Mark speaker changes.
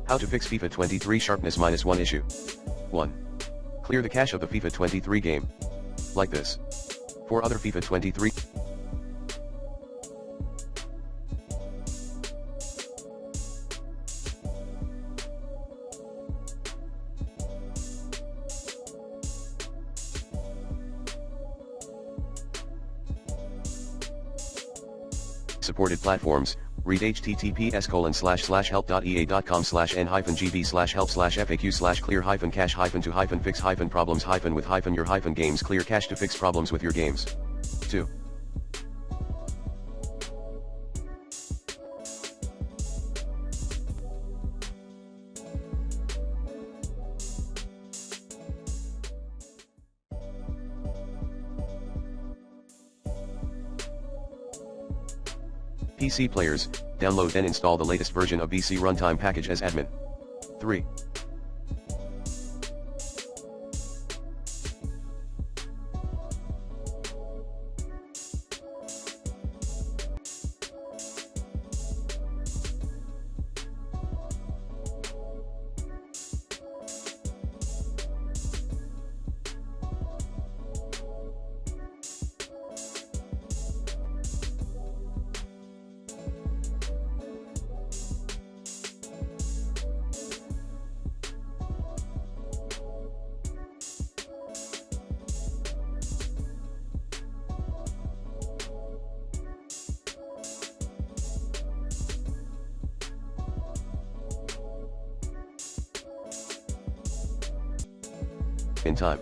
Speaker 1: How to fix FIFA 23 Sharpness -1 issue. 1. Clear the cache of the FIFA 23 game. Like this. For other FIFA 23 supported platforms, read https://help.ea.com/n-gb/help/faq/clear-cache-to-fix-problems-with-your-games. Clear cache to fix problems with your games. 2. PC players, download and install the latest version of BC Runtime package as admin. 3. In time.